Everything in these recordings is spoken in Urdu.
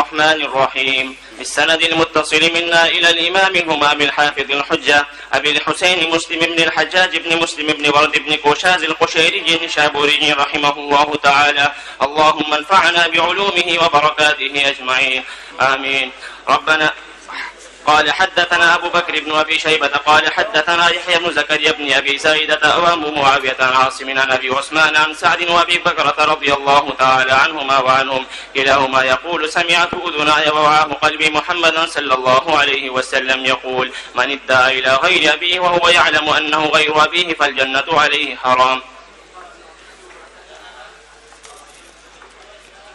الرحمن الرحيم. بالسند المتصل منا إلى الإمام الهمام الحافظ الحجة أبي الحسين مسلم بن الحجاج بن مسلم بن ورد بن كوشاز القشيري النشابوري رحمه الله تعالى. اللهم انفعنا بعلومه وبركاته أجمعين آمين. ربنا قال حدثنا أبو بكر بن أبي شيبة قال حدثنا يحيى بن زكريا بن أبي زايدة وأبو معاوية عن عاصم عن أبي عثمان عن سعد وأبي بكرة رضي الله تعالى عنهما وعنهم كلاهما يقول سمعت أذناي ووعاه قلبي محمدا صلى الله عليه وسلم يقول من ادعى إلى غير أبيه وهو يعلم أنه غير أبيه فالجنة عليه حرام.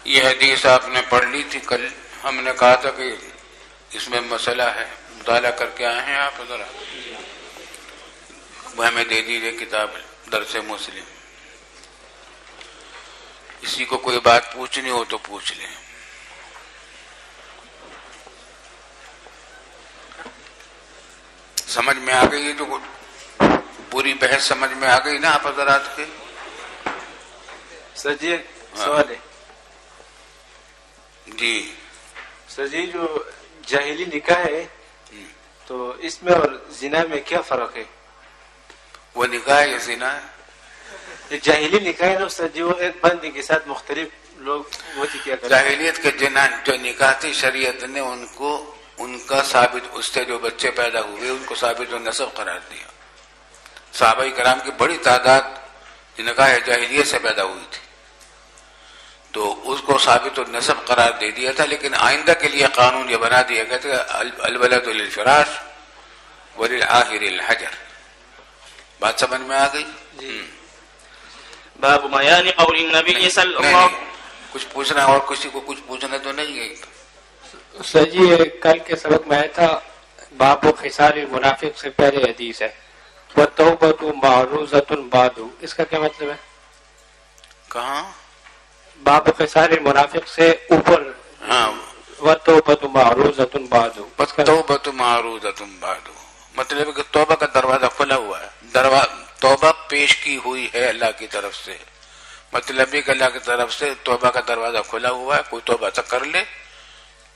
یہ حدیث آپ نے پڑھ لی تھی کل. ہم نے کہا تھا کہ اس میں مسئلہ ہے, مطالعہ کر کے آئے ہیں آپ ذرا, ہمیں دے دیجیے کتاب درس مسلم. کسی کو کوئی بات پوچھنی ہو تو پوچھ لیں. سمجھ میں آ گئی تو پوری بحث سمجھ میں آ گئی نا آپ حضرات کے؟ سر جی سوال ہے جی. سر جی جو جاہلی نکاح ہے تو اس میں اور زنا میں کیا فرق ہے؟ وہ نکاح ہے یا زنا ہے؟ جاہلی نکاح ہے نا سر جی, وہ ایک بندی کے ساتھ مختلف لوگ ہوتی کیا کرتے ہیں. جاہلیت کے جو نکاح تھی شریعت نے ان کا ثابت, اس سے جو بچے پیدا ہوئے ان کو ثابت و نسب قرار دیا. صحابہ کرام کی بڑی تعداد نکاح جاہلیت سے پیدا ہوئی تھی تو اس کو ثابت النسب قرار دے دیا تھا. لیکن آئندہ کے لیے قانون یہ بنا دیا گیا تھا الولد للفراش وللآخر الحجر. بات سمجھ میں آ گئی؟ جی. باب بیان قول النبی صلی اللہ علیہ وسلم. کچھ پوچھنا اور کسی کو کچھ پوچھنا تو نہیں ہے؟ سر جی کل کے سبق میں آیا تھا باب و خصال المنافق سے پہلے حدیث ہے وَالتَّوْبَةُ مَعْرُوضَةٌ بَعْدُ, اس کا کیا مطلب ہے؟ کہاں؟ باب خصال المنافق سے اوپر وَالتَّوْبَةُ مَعْرُوضَةٌ بَعْدُ. وَالتَّوْبَةُ مَعْرُوضَةٌ بَعْدُ مطلب ہے کہ توبہ کا دروازہ کھلا ہوا ہے. توبہ پیش کی ہوئی ہے اللہ کی طرف سے. مطلب ہے کہ اللہ کی طرف سے توبہ کا دروازہ کھلا ہوا ہے. کوئی توبہ تک کر لے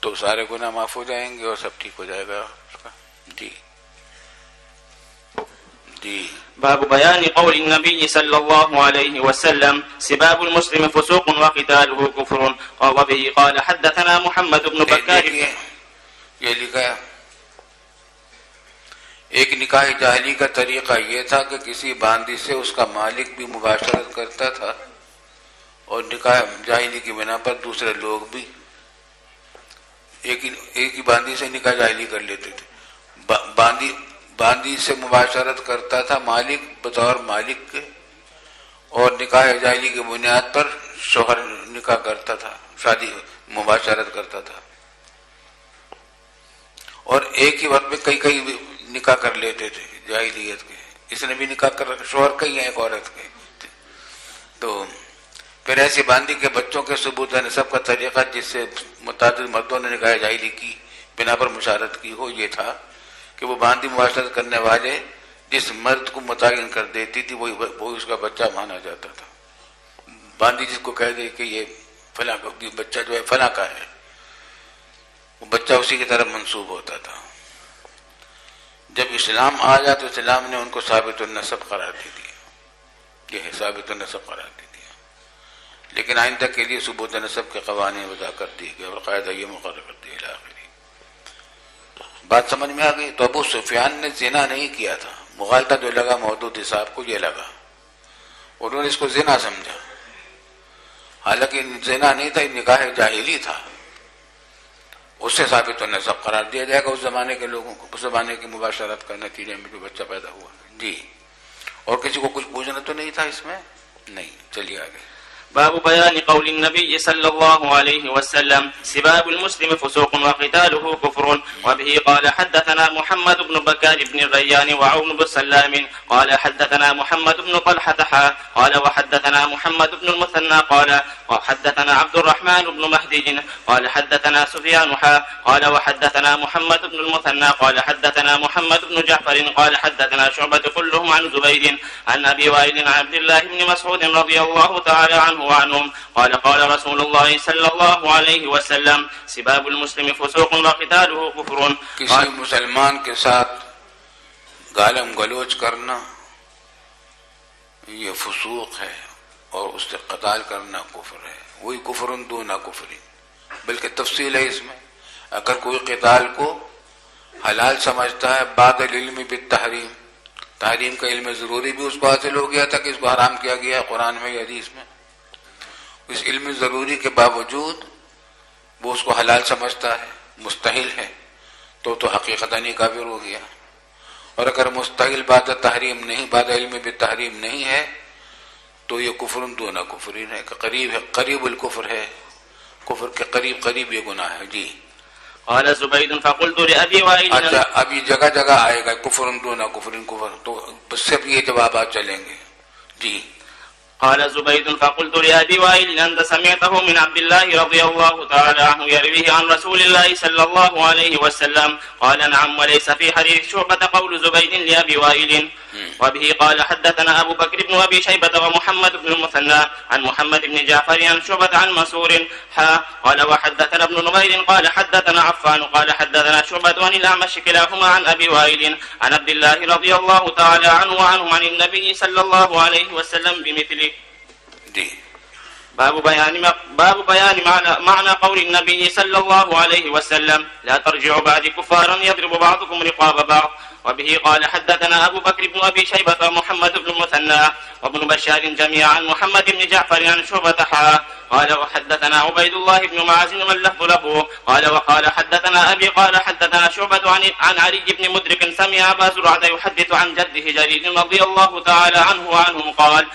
تو سارے گناہ معاف ہو جائیں گے اور سب ٹھیک ہو جائے گا. جی جی. باب بيان قول النبي صلى الله عليه وسلم سباب المسلم فسوق وقتاله كفر. وبه قال حدثنا محمد بن بكار. یہ لکھا ہے ایک نکاح جاہلی کا طریقہ یہ تھا کہ کسی باندی سے اس کا مالک بھی مباشرت کرتا تھا اور نکاح جاہلی کی بنا پر دوسرے لوگ بھی ایک ہی باندی سے نکاح جاہلی کر لیتے تھے. باندی سے مباشرت کرتا تھا مالک بطور مالک کے, اور نکاح جاہلی کی بنیاد پر شوہر نکاح کرتا تھا, شادی مباشرت کرتا تھا, اور ایک ہی وقت میں کئی نکاح کر لیتے تھے جاہلیت کے. اس نے بھی نکاح کر, شوہر کئی ہیں ایک عورت کے. تو پھر ایسی باندی کے بچوں کے ثبوت نسب کا طریقہ جس سے متعدد مردوں نے نکاح جاہلی کی بنا پر مشارت کی ہو یہ تھا کہ وہ باندی مباشرت کرنے والے جس مرد کو متعین کر دیتی تھی وہی اس کا بچہ مانا جاتا تھا. باندی جس کو کہہ دے کہ یہ فلاں بچہ جو ہے فلاں کا ہے, وہ بچہ اسی کی طرف منسوب ہوتا تھا. جب اسلام آیا تو اسلام نے ان کو ثابت النسب قرار دے دیا. یہ ہے ثابت النسب قرار دے دیا. لیکن آئندہ کے لیے ثبوت نسب کے قوانین وضع کر دیے گئے اور قاعدہ یہ مقرر کر دیا آخری. بات سمجھ میں آ گئی؟ تو ابو سفیان نے زنا نہیں کیا تھا. مغالطہ جو لگا مودودی صاحب کو یہ لگا, انہوں نے اس کو زنا سمجھا, حالانکہ زنا نہیں تھا, نکاح جاہلی تھا. اس سے ثابت النسب قرار دیا جائے گا اس زمانے کے لوگوں کو, اس زمانے کی مباشرت کا نتیجے میں جو بچہ پیدا ہوا. جی. اور کسی کو کچھ پوچھنا تو نہیں تھا اس میں؟ نہیں. چلیے آگے. باب بيان قول النبي صلى الله عليه وسلم سباب المسلم فسوق وقتاله كفر. وبه قال حدثنا محمد بن بكار بن الريان وعون بن سلام قال حدثنا محمد بن طلحة قال وحدثنا محمد بن المثنى قال وحدثنا عبد الرحمن بن مهدي قال حدثنا سفيان قال وحدثنا محمد بن المثنى قال حدثنا محمد بن جعفر قال حدثنا شعبة كلهم عن زبيد عن أبي وائل عن عبد الله بن مسعود رضي الله تعالى عنه عنه وعنهم قال قال رسول الله صلى الله عليه وسلم سباب المسلم فسوق وقتاله كفر. کسی مسلمان کے ساتھ گالم گلوچ کرنا یہ فسوق ہے اور اس سے قتال کرنا کفر ہے. وہی کفر دون کفر، بلکہ تفصیل ہے اس میں. اگر کوئی قتال کو حلال سمجھتا ہے بعد العلم بالتحریم، تحریم کا علم ضروری بھی اس کو حاصل ہو گیا تھا کہ اس کو حرام کیا گیا ہے قرآن میں یا حدیث میں، اس علم ضروری کے باوجود وہ اس کو حلال سمجھتا ہے، مستحل ہے، تو حقیقتاً ہی کافر ہو گیا. اور اگر مستحل بعد تحریم نہیں، بعد علم بالتحریم نہیں ہے تو یہ کفر دون کفرین ہے، قریب ہے، قریب الکفر ہے، کفر کے قریب قریب یہ گناہ ہے. جی. قال زبيد فقلت لأبي وائل. اچھا اب یہ جگہ جگہ آئے گا کفر دون کفرین کفر، تو بس صرف یہ جوابات چلیں گے. جی. قال زبيد فقلت لأبي وائل أنت سمعته من عبد الله رضي الله تعالى عنه يرويه عن رسول الله صلى الله عليه وسلم؟ قال نعم. وليس في حديث شعبة قول زبيد لأبي وائل. وبه قال حدثنا أبو بكر بن أبي شيبة ومحمد بن المثنى عن محمد بن جعفر عن شعبة عن منصور قال وحدثنا ابن نمير قال حدثنا عفان قال حدثنا شعبة عن الأعمش كلاهما عن أبي وائل عن عبد الله رضي الله تعالى عنه وعنهم عن النبي صلى الله عليه وسلم بمثله. باب بيان معنى قول النبي صلى الله عليه وسلم لا ترجعوا بعد كفارا يضرب بعضكم رقاب بعض. وبه قال حدثنا أبو بكر بن أبي شيبة ومحمد بن المثنى وابن بشار جميعا عن محمد بن جعفر عن شعبة قال وحدثنا عبيد الله بن معاذ واللفظ له قال وقال حدثنا أبي قال حدثنا شعبة عن علي بن مدرك سمع أبا زرعة يحدث عن جده جرير رضي الله تعالى عنه وعنهم قال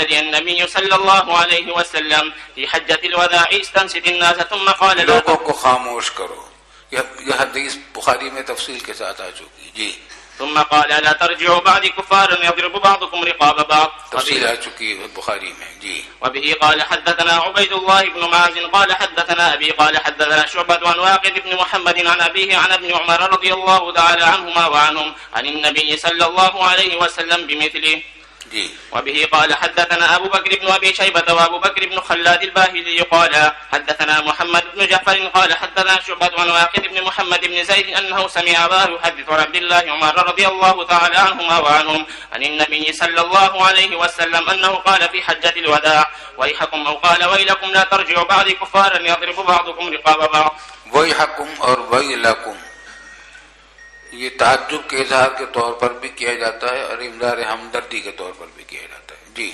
لي النبي صلى الله عليه وسلم في حجة الوداع استنصت الناس ثم قال لوگوں کو خاموش کرو. یہ حدیث بخاری میں تفصیل کے ساتھ آ چکی. جی. ثم قال لا ترجعوا بعد كفارا يضرب بعضكم رقاب بعض. تفصیل آ چکی ہے بخاری میں. جی. وبه قال حدثنا عبيد الله بن معاذ قال حدثنا أبي قال حدثنا شعبة عن واقد بن محمد عن أبيه عن ابن عمر رضي الله تعالى عنهما وعنهم عن النبي صلى الله عليه وسلم بمثله. جی. وبه قال حدثنا أبو بكر بن أبي شيبة وأبو بكر بن خلاد الباهلي قال حدثنا محمد بن جعفر قال حدثنا شعبة عن واقد بن محمد بن زيد أنه سمع أباه يحدث عن عبد الله عمر رضي الله تعالى عنهما وعنهم عن النبي صلى الله عليه وسلم أنه قال في حجة الوداع ويحكم أو قال ويلكم لا ترجعوا بعد كفارا يضرب بعضكم رقاب بعض. ويحكم اور ويلكم یہ تعجب کے اظہار کے طور پر بھی کیا جاتا ہے اور امدار ہمدردی کے طور پر بھی کیا جاتا ہے. جی.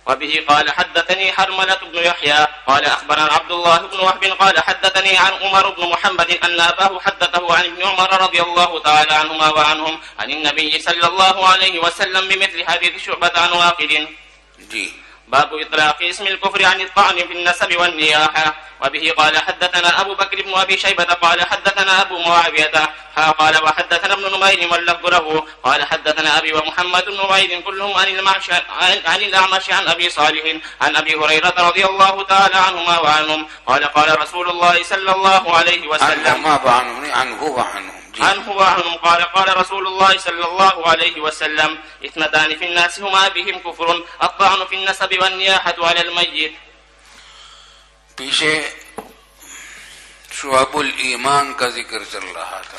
وبه قال حدثني حرملة بن يحيى قال أخبرنا عبد الله بن وهب قال حدثني عن عمر بن محمد أن أباه حدثه عن ابن عمر رضي الله تعالى عنهما وعنهم عن النبي صلى الله عليه وسلم بمثل حديث شعبة عن واقد. جی. باب إطلاق اسم الكفر عن الطعن في النسب والنياحة. وبه قال حدثنا أبو بكر بن أبي شيبة قال حدثنا أبو معاوية قال وحدثنا ابن نمير واللفظ له قال حدثنا أبي ومحمد بن عبيد كلهم عن الأعمش عن أبي صالح عن أبي هريرة رضي الله تعالى عنهما وعنهم قال قال رسول الله صلى الله عليه وسلم عنه وعنهم قال رسول الله صلى الله عليه وسلم اثنتان في الناس هما بهم كفر الطعن في النسب والنياحة على الميت. پیچھے شعب الایمان کا ذکر چل رہا تھا.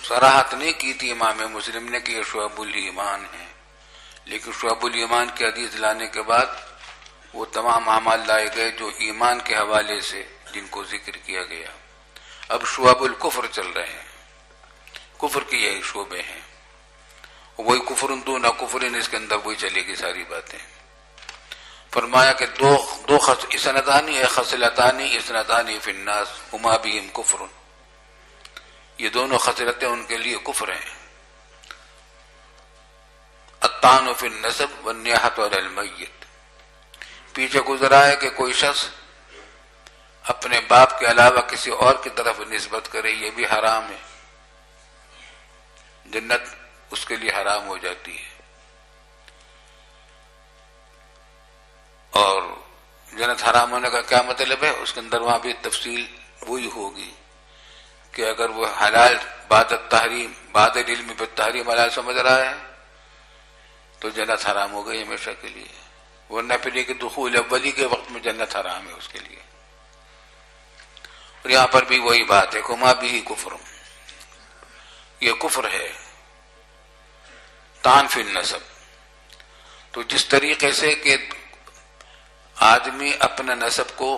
صراحت نہیں کی تھی امام مسلم نے کہ یہ شعب الایمان ہے، لیکن شعب الایمان کی حدیث لانے کے بعد وہ تمام اعمال لائے گئے جو ایمان کے حوالے سے جن کو ذکر کیا گیا. اب شعب الکفر چل رہے ہیں، کفر کے یہی شعبے ہیں، وہی کفر دون کفر، اس کے اندر وہی چلے گی ساری باتیں. فرمایا کہ دو اسنتانی خصلتانی اسنتانی فی الناس ہما بہم کفر، یہ دونوں خصلتیں ان کے لیے کفر ہیں. الطعن فی النسب والنیاحۃ علی المیت. پیچھے گزرا ہے کہ کوئی شخص اپنے باپ کے علاوہ کسی اور کی طرف نسبت کرے، یہ بھی حرام ہے، جنت اس کے لیے حرام ہو جاتی ہے. اور جنت حرام ہونے کا کیا مطلب ہے؟ اس کے اندر وہاں بھی تفصیل وہی ہوگی کہ اگر وہ حلال بعد التحریم بعد العلم بالتحریم حلال سمجھ رہا ہے تو جنت حرام ہو گئی ہمیشہ کے لیے. ورنہ پھر یہ کہ دخول اولی کے وقت میں جنت حرام ہے اس کے لیے. اور یہاں پر بھی وہی بات ہے، کما بھی کفر، یہ کفر ہے تان فی النسب. تو جس طریقے سے کہ آدمی اپنے نسب کو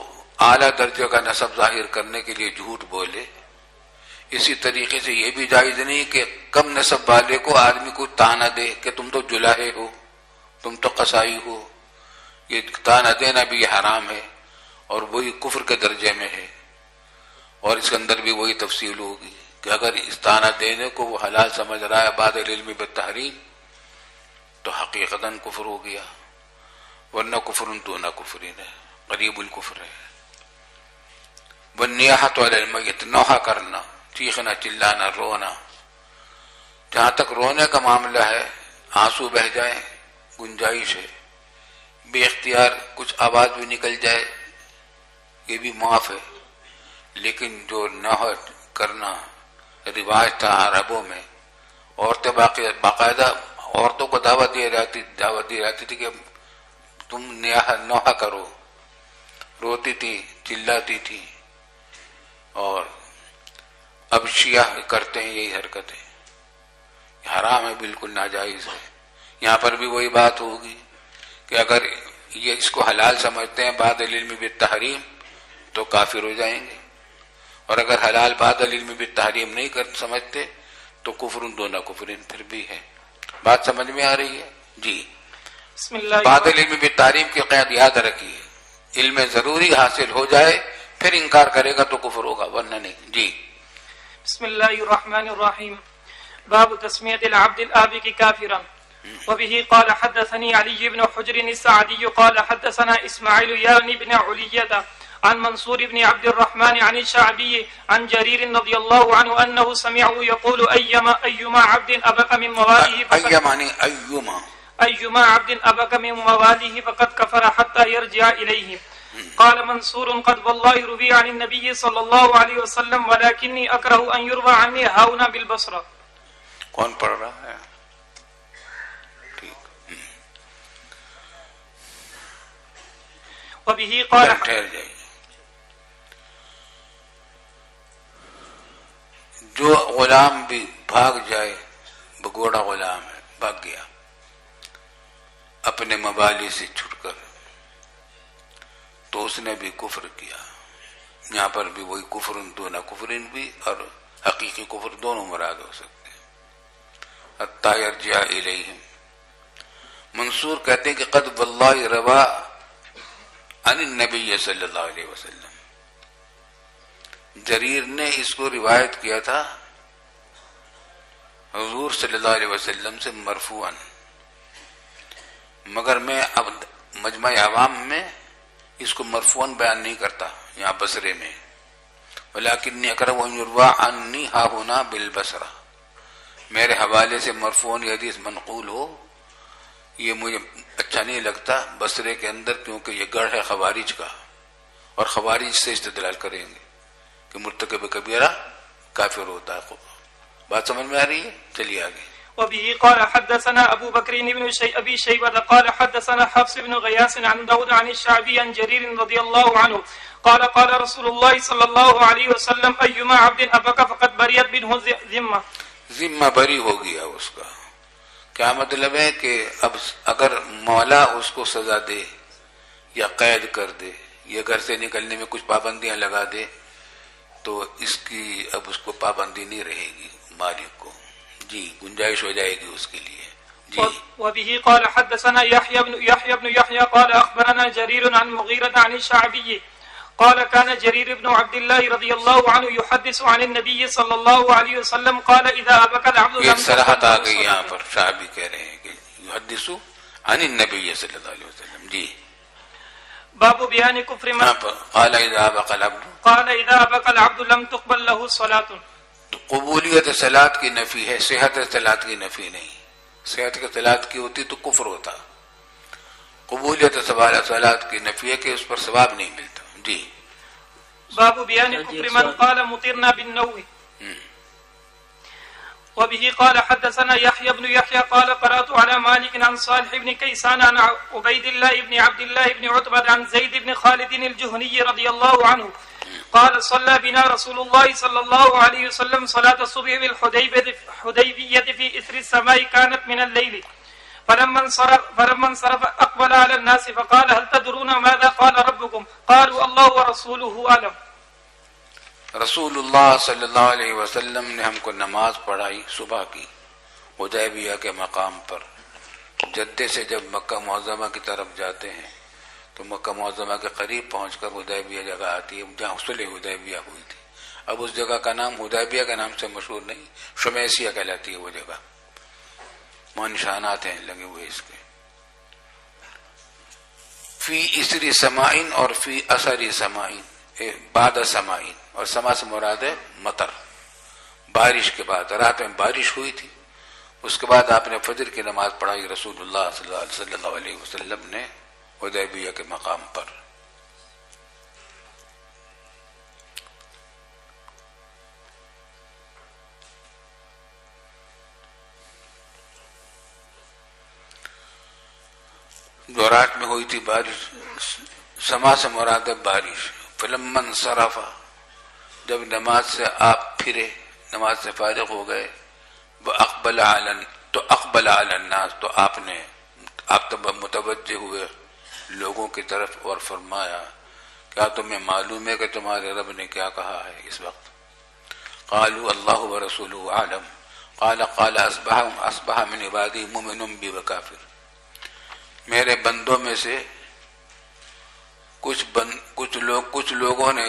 اعلیٰ درجے کا نسب ظاہر کرنے کے لیے جھوٹ بولے، اسی طریقے سے یہ بھی جائز نہیں کہ کم نسب والے کو آدمی کو تانا دے کہ تم تو جلاہے ہو، تم تو قصائی ہو. یہ تانا دینا بھی حرام ہے اور وہی کفر کے درجے میں ہے. اور اس کے اندر بھی وہی تفصیل ہوگی کہ اگر اس تانا دینے کو وہ حلال سمجھ رہا ہے بعد العلم بالتحریم تو حقیقتاً کفر ہو گیا، ورنہ کفر دون کفرین ہے، قریب الکفر ہے. والنیاحۃ علی المیت، نوحہ کرنا، چیخنا، چلانا، رونا. جہاں تک رونے کا معاملہ ہے آنسو بہ جائیں گنجائش ہے، بے اختیار کچھ آواز بھی نکل جائے یہ بھی معاف ہے. لیکن جو نوحہ کرنا رواج تھا عربوں میں، عورتیں باقاعدہ عورتوں کو دعوت دی جاتی تھی کہ تم نوحہ کرو، روتی تھی، چلاتی تھی. اور اب شیعہ کرتے ہیں یہی حرکتیں، حرام ہے، بالکل ناجائز ہے. یہاں پر بھی وہی بات ہوگی کہ اگر یہ اس کو حلال سمجھتے ہیں بعد العلم بالتحریم تو کافر ہو جائیں گے، اور اگر حلال بعد العلم بالتحریم نہیں سمجھتے تو کفر دون کفرین پھر بھی ہے. بات سمجھ میں آ رہی ہے؟ جی. بسم اللہ بعد علم بالتحریم کی قید یاد رکھیے، علم ضروری حاصل ہو جائے پھر انکار کرے گا تو کفر ہوگا، ورنہ نہیں. جی. بسم اللہ الرحمن الرحیم. باب تسمیت العبد الآبق کافرا. وبه قال حدثني علي بن حجر السعدي قال حدثنا اسماعيل يعني بن علية عن منصور بن عبد الرحمن عن الشعبي عن جرير رضي الله عنه أنه سمعه يقول أيما عبد أبق من مواليه أيما عبد أبق من مواليه فقد كفر حتى يرجع إليه. قال منصور قد والله روي عن النبي صلى الله عليه وسلم ولكني أكره أن يروى عني هاونا بالبصرة. کون پڑھ رہا ہے؟ وبه قال ٹھہر جائیے. جو غلام بھی بھاگ جائے، بگوڑا غلام ہے، بھاگ گیا اپنے موالی سے چھٹ کر، تو اس نے بھی کفر کیا. یہاں پر بھی وہی کفر دون کفرین بھی اور حقیقی کفر دونوں مراد ہو سکتے ہیں. حتی یرجع الیہم. منصور کہتے ہیں کہ قد واللہ روا عن النبی صلی اللہ علیہ وسلم، جریر نے اس کو روایت کیا تھا حضور صلی اللہ علیہ وسلم سے مرفوعاً، مگر میں اب مجمع عوام میں اس کو مرفوعاً بیان نہیں کرتا یہاں بصرے میں. ولیکنی اکرہ ان یروی عنی ہا ہونا بالبصرہ، میرے حوالے سے مرفوعاً یہ حدیث منقول ہو یہ مجھے اچھا نہیں لگتا بصرے کے اندر، کیونکہ یہ گڑھ ہے خوارج کا، اور خوارج سے استدلال کریں گے کہ مرتکب کبیرہ کافر ہوتا ہے. بات سمجھ میں آ رہی ہے؟ چلیے آگے. وبه قال حدثنا أبو بكر بن أبي شيبة قال حدثنا حفص بن غياث عن داود عن الشعبي عن جرير رضي الله عنه قال قال رسول الله صلى الله عليه وسلم أيما عبد أبق فقد بريت منه ذمة. ذمہ بری ہو گیا اس کا. کیا مطلب ہے کہ اب اگر مولا اس کو سزا دے یا قید کر دے یا گھر سے نکلنے میں کچھ پابندیاں لگا دے تو اس کی اب اس کو پابندی نہیں رہے گی مالک کو. جی، گنجائش ہو جائے گی اس کے لیے. جی. وبه قال حدثنا يحيى بن يحيى قال أخبرنا جرير عن مغيرة عن الشعبي قال كان جرير بن عبد الله رضي الله عنه يحدث عن النبي صلى الله عليه وسلم قال إذا أبك العبد یہ صراحت آ گئی یہاں پر. شعبی کہہ رہے ہیں کہ يحدث عن النبي صلی اللہ علیہ وسلم. جی. باب بیان کفر من قال اذا ابق العبد قال اذا ابق العبد لم تقبل له الصلاة. تو قبولیت صلاۃ کی نفی ہے، صحت صلاۃ کی نفی نہیں. صحت کی صلاۃ کی ہوتی تو کفر ہوتا. قبولیت صلاۃ کی نفی ہے کہ اس پر ثواب نہیں ملتا. جی. باب بیان کفر من قال مطرنا بالنوء. وبه قال حدثنا يحيى بن يحيى قال قرأت على مالك عن صالح بن كيسان عن عبيد الله بن عبد الله بن عتبة عن زيد بن خالد الجهني رضي الله عنه قال صلى بنا رسول الله صلى الله عليه وسلم صلاة الصبح بالحديبية في إثر السماء كانت من الليل فلما انصرف أقبل على الناس فقال هل تدرون ماذا قال ربكم قالوا الله ورسوله أعلم. رسول اللہ صلی اللہ علیہ وسلم نے ہم کو نماز پڑھائی صبح کی حدیبیہ کے مقام پر. جدے سے جب مکہ معظمہ کی طرف جاتے ہیں تو مکہ معظمہ کے قریب پہنچ کر حدیبیہ جگہ آتی ہے جہاں صلح حدیبیہ ہوئی تھی. اب اس جگہ کا نام حدیبیہ کے نام سے مشہور نہیں، شمیسیہ کہلاتی ہے وہ جگہ. وہاں نشانات ہیں لگے ہوئے اس کے. فی اسری سمائن اور فی اثری سمائن، بعد سمائن، اور سما سے مراد ہے مطر، بارش کے بعد. رات میں بارش ہوئی تھی، اس کے بعد آپ نے فجر کی نماز پڑھائی رسول اللہ صلی اللہ علیہ وسلم نے حدیبیہ کے مقام پر. جو رات میں ہوئی تھی بارش، سما سے مراد ہے بارش. فلما انصرف، جب نماز سے آپ پھرے، نماز سے فارغ ہو گئے، اقبل علی الناس، تو آپ متوجہ ہوئے لوگوں کی طرف اور فرمایا کیا تمہیں معلوم ہے کہ تمہارے رب نے کیا کہا ہے اس وقت؟ قالوا اللہ ورسولہ اعلم قال اصبح من عبادی مؤمن بی وکافر. میرے بندوں میں سے کچھ لوگوں نے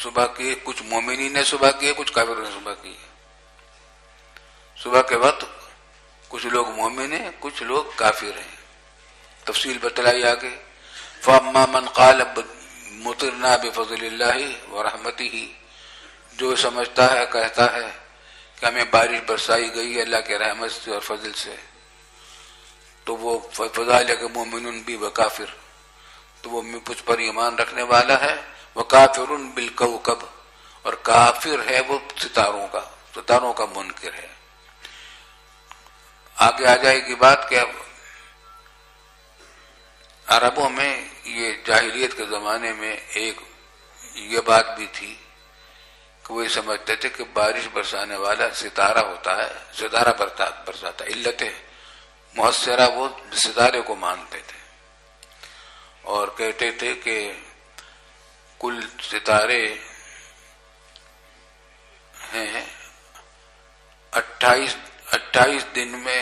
صبح کی، کچھ مومنین نے صبح کی، کچھ کافروں نے صبح کی. صبح کے وقت کچھ لوگ مومن ہیں، کچھ لوگ کافر ہیں. تفصیل بتلائی آگے. فاما من قال مطرنا بفضل اللہ ورحمتہ، جو سمجھتا ہے، کہتا ہے کہ ہمیں بارش برسائی گئی ہے اللہ کے رحمت سے اور فضل سے، تو وہ فذلک مؤمن بی وکافر، تو وہ مجھ پر ایمان رکھنے والا ہے. وکافر بالکوکب، اور کافر ہے وہ ستاروں کا منکر ہے. آگے آ جائے گی بات کہ اب عربوں میں یہ جاہلیت کے زمانے میں ایک یہ بات بھی تھی کہ وہ یہ سمجھتے تھے کہ بارش برسانے والا ستارہ ہوتا ہے، ستارہ برساتا. علت محسرہ وہ ستارے کو مانتے تھے اور کہتے تھے کہ کل ستارے ہیں 28 دن میں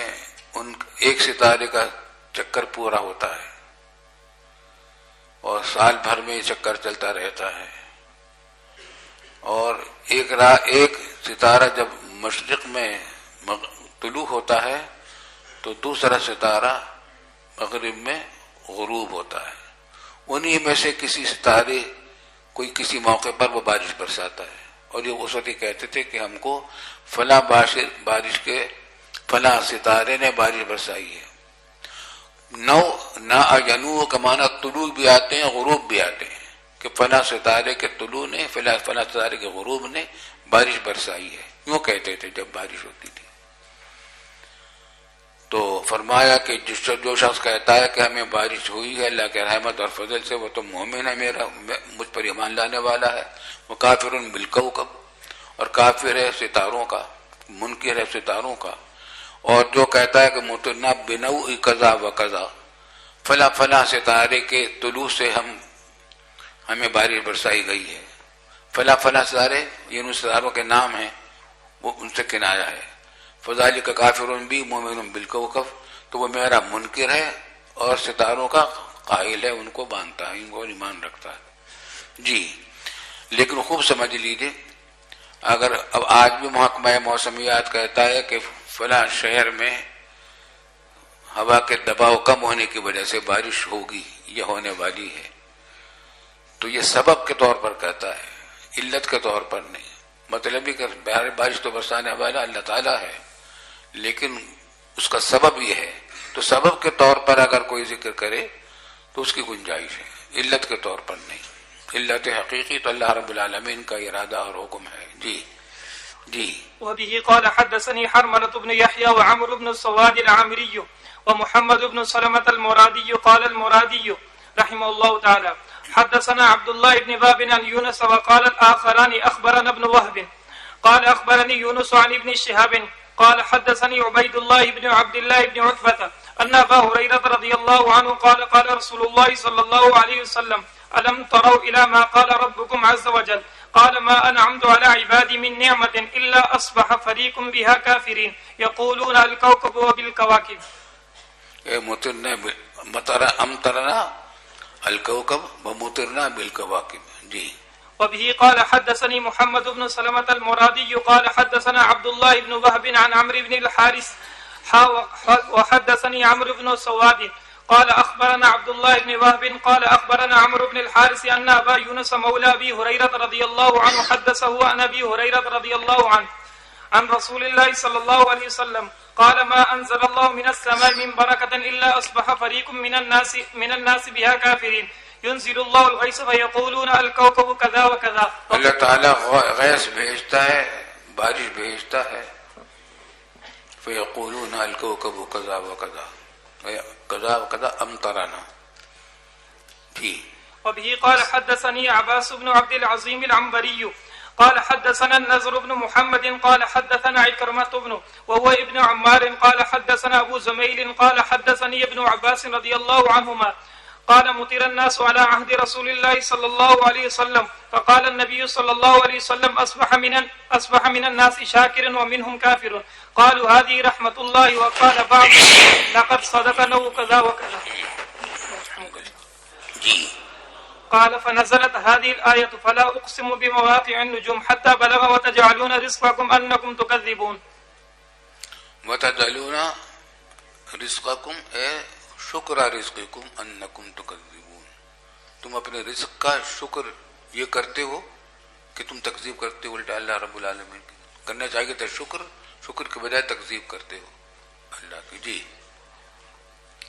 ان ایک ستارے کا چکر پورا ہوتا ہے اور سال بھر میں یہ چکر چلتا رہتا ہے. اور ایک ستارہ جب مشرق میں طلوع ہوتا ہے تو دوسرا ستارہ مغرب میں غروب ہوتا ہے. انہی میں سے کسی ستارے کوئی کسی موقع پر وہ بارش برساتا ہے. اور یہ اس وقت کہتے تھے کہ ہم کو فلاں بارش کے فلاں ستارے نے بارش برسائی ہے. ینو کا معنی طلوع بھی آتے ہیں، غروب بھی آتے ہیں، کہ فلاں ستارے کے طلوع نے فلاں ستارے کے غروب نے بارش برسائی ہے. یوں کہتے تھے جب بارش ہوتی تھی. تو فرمایا کہ جو شخص کہتا ہے کہ ہمیں بارش ہوئی ہے اللہ کے رحمت اور فضل سے، وہ تو مومن ہے، مجھ پر ایمان لانے والا ہے. وہ کافر بالکوکب، اور کافر ہے ستاروں کا، منکر ہے ستاروں کا. اور جو کہتا ہے کہ مطرنا بنوع کذا و کذا، فلاں فلاں ستارے کے طلوع سے ہمیں بارش برسائی گئی ہے. فلاں فلاں ستارے یہ ان ستاروں کے نام ہیں، وہ ان سے کنایا ہے. فذلک کافر بھی مومن بالکوکب، تو وہ میرا منکر ہے اور ستاروں کا قائل ہے، ان کو مانتا ہے، ان کو ایمان رکھتا ہے. جی لیکن خوب سمجھ لیجیے، اگر اب آج بھی محکمہ موسمیات کہتا ہے کہ فلاں شہر میں ہوا کے دباؤ کم ہونے کی وجہ سے بارش ہوگی یا ہونے والی ہے، تو یہ سبب کے طور پر کہتا ہے، علت کے طور پر نہیں. مطلب ہی کہ بارش تو برسانے والا اللہ تعالیٰ ہے، لیکن اس کا سبب یہ ہے. تو سبب کے طور پر اگر کوئی ذکر کرے تو اس کی گنجائش ہے، علت کے طور پر نہیں. علت حقیقی تو اللہ رب العالمین کا ارادہ اور حکم ہے. جی وبه قال حدثني حرملة بن يحيى وعمر بن السواد العامري ومحمد بن سلمة المرادي قال المرادي رحمه الله تعالى حدثنا عبد الله بن باب عن يونس وقال الآخران أخبرنا ابن وهب قال أخبرني يونس عن ابن شهاب قال حدثني عبيد الله بن عبد الله بن عتبة أن أبا هريرة رضي الله عنه قال قال رسول الله صلى الله عليه وسلم ألم تروا إلى ما قال ربكم عز وجل قال ما أنعمت على عبادي من نعمة إلا أصبح فريق بها كافرين يقولون الكوكب وبالكواكب امطرنا الكوكب ومطرنا بالكواكب. جی. وبه قال حدثني محمد بن سلمة المرادي قال حدثنا عبد الله بن وهب عن عمرو بن الحارث وحدثني عمرو بن سواد قال أخبرنا عبد الله بن وهب قال أخبرنا عمرو بن الحارث أن أبا يونس مولى أبي هريرة رضي الله عنه حدثه عن أبي هريرة رضي الله عنه عن رسول الله صلى الله عليه وسلم قال ما أنزل الله من السماء من بركة إلا أصبح فريق من الناس بها كافرين ينزل الله الغيث فيقولون الكوكب كذا وكذا. اللہ تعالیٰ غیث بھیجتا ہے, بارش بھیجتا ہے. فیقولون الکوکب کذا وکذا کذا وکذا امطرنا. جی. وبه قال حدثني عباس بن عبد العظيم العنبري قال حدثنا النضر بن محمد قال حدثنا عكرمة بن وهو ابن عمار قال حدثنا أبو زميل قال حدثني ابن عباس رضي الله عنهما قال مطر الناس على عهد رسول الله صلى الله عليه وسلم فقال النبي صلى الله عليه وسلم أصبح من الناس شاكر ومنهم كافر قالوا هذه رحمة الله وقال بعض لقد صدقنا كذا وكذا. قال فنزلت هذه الآية فلا أقسم بمواقع النجوم حتى بلغ وتجعلون رزقكم أنكم تكذبون. وتجعلون رزقكم شکر رزقکم انکم تکذبون. تم اپنے رزق کا شکر یہ کرتے ہو کہ تم تکذیب کرتے ہو الٹا اللہ رب العالمین کی. کرنا چاہیے تو شکر کے بجائے تکذیب کرتے ہو اللہ کی. جی.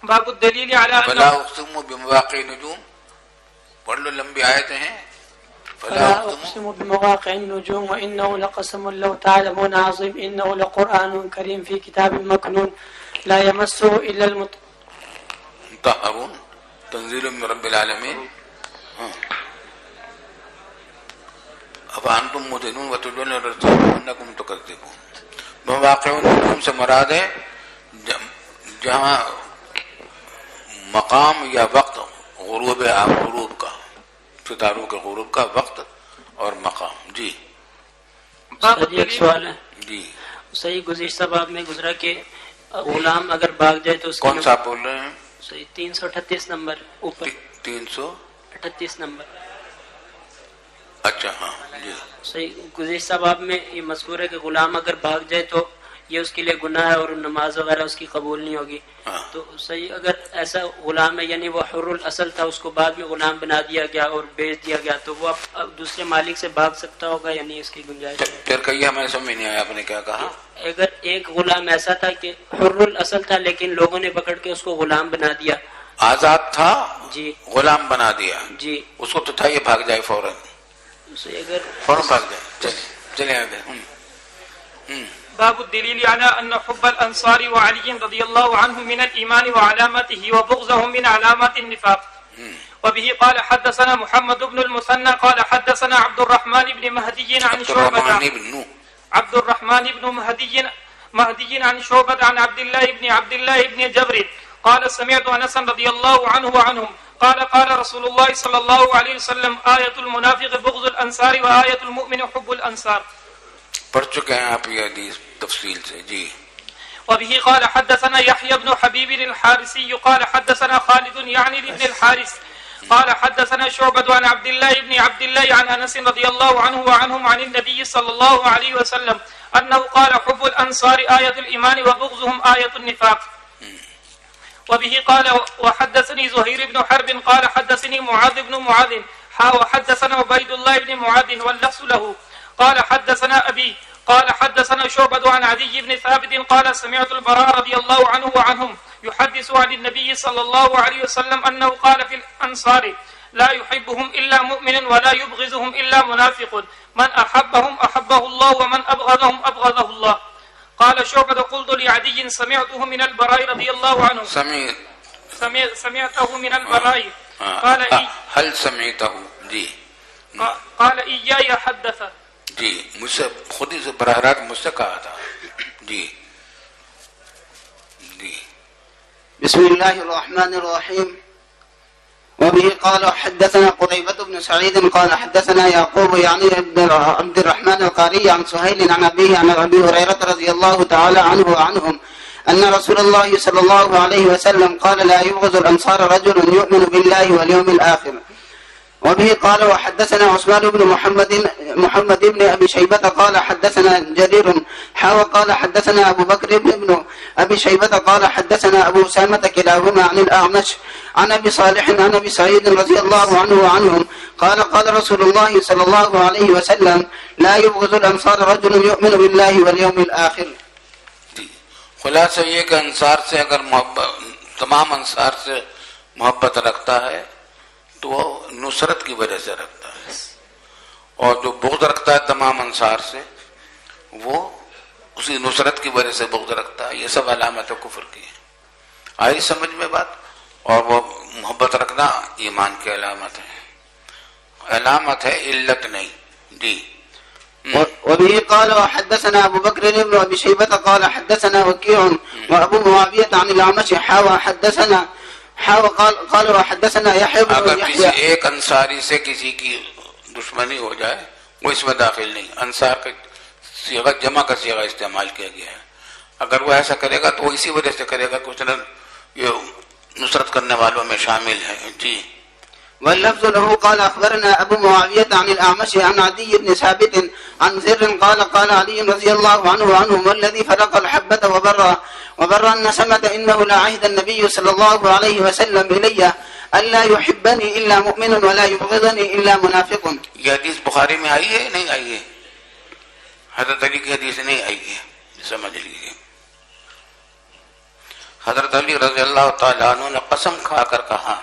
باب الدلیل علی فلا اقسم بمواقع النجوم. پڑھ لو, لمبی آیتیں ہیں. فلا اقسم بمواقع النجوم وانه لقسم لو تعلمون عظيم انه لقرآن كريم في كتاب مكنون لا يمسه الا المتقون تنزیل من رب العالمین. افانتم مدنون وتدعون انکم تکذبون. مواقع النجوم سے مراد ہے جہاں مقام یا وقت غروب کا, ستاروں کے غروب کا وقت اور مقام. جی. ایک سوال ہے. جی. صحیح گزشتہ باب میں گزرا کہ غلام اگر بھاگ جائے تو کون سا بول رہے ہیں؟ 338 نمبر اوپر. 338 نمبر. اچھا ہاں. جی. صحیح گزشتہ باب میں یہ مذکور ہے کہ غلام اگر بھاگ جائے تو یہ اس کے لیے گناہ ہے اور نماز وغیرہ اس کی قبول نہیں ہوگی. تو صحیح اگر ایسا غلام ہے یعنی وہ حر الاصل تھا, اس کو بعد میں غلام بنا دیا گیا اور بیچ دیا گیا, تو وہ اب دوسرے مالک سے بھاگ سکتا ہوگا یا نہیں, اس کی گنجائش ہے؟ پھر کہیے, ہمیں سمجھ نہیں آیا آپ نے کیا کہا. اگر ایک غلام ایسا تھا کہ حر الاصل تھا لیکن لوگوں نے پکڑ کے اس کو غلام بنا دیا. آزاد تھا جی, غلام بنا دیا جی, اس کو تو تھا یہ بھاگ جائے فوراً بھاگ جائے. چلے آگے. باب الدليل على أن حب الأنصار وعلي رضي الله عنه من الإيمان وعلامته وبغضهم من علامات النفاق. وبه قال حدثنا محمد بن المثنى قال حدثنا عبد الرحمن بن مهدي عن شعبة عبد الرحمن بن مهدي عن شعبة عن عبد الله بن جبر قال سمعت أنس رضي الله عنه وعنهم قال رسول الله صلى الله عليه وسلم آية المنافق بغض الأنصار وآية المؤمن حب الأنصار. پڑھ چکے ہیں آپ یہ حدیث تفصیل سے. جی. وبه قال حدثنا يحيى بن حبيب الحارثي قال حدثنا خالد يعني بن الحارث قال حدثنا شعبة عن عبد الله عن أنس رضي الله عنه وعنهم عن النبي صلى الله عليه وسلم أنه قال حب الأنصار آية الإيمان وبغضهم آية النفاق. وبه قال وحدثني زهير بن حرب قال حدثني معاذ بن معاذ وحدثنا عبيد الله بن معاذ واللفظ له قال حدثنا أبي قال حدثنا شعبة عن عدي بن ثابت قال سمعت البراء رضي الله عنه وعنهم يحدث عن النبي صلى الله عليه وسلم أنه قال في الأنصار لا يحبهم إلا مؤمن ولا يبغضهم إلا منافق من أحبهم أحبه الله ومن أبغضهم أبغضه لعدي سمعته من البراء رضي الله عنه سمعته من البراء قال هل سمعته جی قال إياي حدث جی مجھ سے خود ہی سے براہ راست مجھ سے کہا تھا جی جی بسم الله الرحمن الرحيم وبه قال حدثنا قتيبة بن سعيد قال حدثنا يعقوب يعني عبد الرحمن القاري عن سهيل عن أبيه عن أبي هريرة رضي الله تعالى عنه وعنهم أن رسول الله صلى الله عليه وسلم قال لا يبغض الأنصار رجل يؤمن بالله واليوم الآخر. وبه قال وحدثنا عثمان بن محمد بن أبي شيبة قال حدثنا جرير وقال حدثنا أبو بكر بن أبي شيبة قال حدثنا أبو أسامة كلاهما عن الأعمش عن أبي صالح عن أبي سعيد رضي الله عنه وعنهم قال قال رسول الله صلى الله عليه وسلم لا يبغض الأنصار رجل يؤمن بالله واليوم الآخر. خلاصہ یہ کہ انصار سے اگر تمام انصار سے محبت رکھتا ہے تو وہ نصرت کی وجہ سے رکھتا ہے، اور جو بغض رکھتا ہے تمام انصار سے وہ اسی نصرت کی وجہ سے بغض رکھتا ہے. یہ سب علامت کفر کی ہے. آئی سمجھ میں بات؟ اور وہ محبت رکھنا ایمان کی علامت ہے، علامت ہے، علت نہیں. جی وبه قال وحدثنا أبو بكر بن أبي شيبة قال حدثنا وكيع وأبو معاوية عن الأعمش قال وحدثنا يحيى بن اگر يحيى. کسی ایک انصاری سے کسی کی دشمنی ہو جائے وہ اس میں داخل نہیں. انصار کا صیغہ جمع کا صیغہ استعمال کیا گیا ہے. اگر وہ ایسا کرے گا تو وہ اسی وجہ سے کرے گا کہ اس نے یہ نصرت کرنے والوں میں شامل ہے. جی واللفظ له قال أخبرنا أبو معاوية عن الأعمش عن عدي بن ثابت عن زر قال قال علي رضي الله عنه عنهم والذي فرق الحبة وبر النسمة إنه لعهد النبي صلى الله عليه وسلم إلي ألا يحبني إلا مؤمن ولا يبغضني إلا منافق. یہ حدیث بخاری میں آئی ہے نہیں آئی ہے؟ حضرت علی کی حدیث نہیں آئی ہے، سمجھ لیجیے. حضرت علی رضی اللہ تعالیٰ عنہ نے قسم کھا کر کہا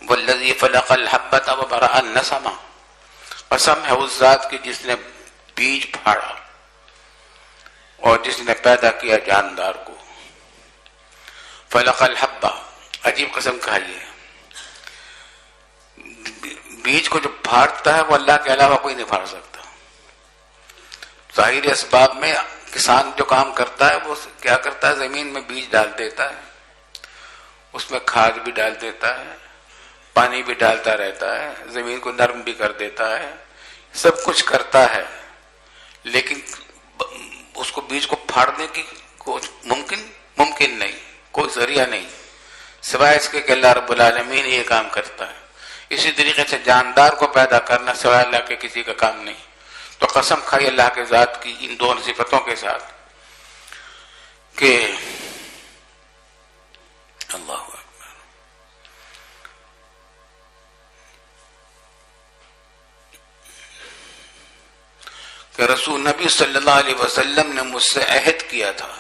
والذی فلق الحبۃ وبرأ النسمہ، قسم ہے اس ذات کی جس نے بیج پھاڑا اور جس نے پیدا کیا جاندار کو. فلق الحبہ، عجیب قسم کھائی ہے. بیج کو جو پھاڑتا ہے وہ اللہ کے علاوہ کوئی نہیں پھاڑ سکتا. ظاہری اسباب میں کسان جو کام کرتا ہے وہ کیا کرتا ہے، زمین میں بیج ڈال دیتا ہے، اس میں کھاد بھی ڈال دیتا ہے، پانی بھی ڈالتا رہتا ہے، زمین کو نرم بھی کر دیتا ہے، سب کچھ کرتا ہے، لیکن اس کو بیج کو پھاڑنے کی کوئی ممکن نہیں، کوئی ذریعہ نہیں سوائے اس کے کہ اللہ رب العالمین یہ کام کرتا ہے. اسی طریقے سے جاندار کو پیدا کرنا سوائے اللہ کے کسی کا کام نہیں. تو قسم کھائی اللہ کے ذات کی ان دونوں صفتوں کے ساتھ کہ اللہ کہ رسول نبی صلی اللہ علیہ وسلم نے مجھ سے عہد کیا تھا،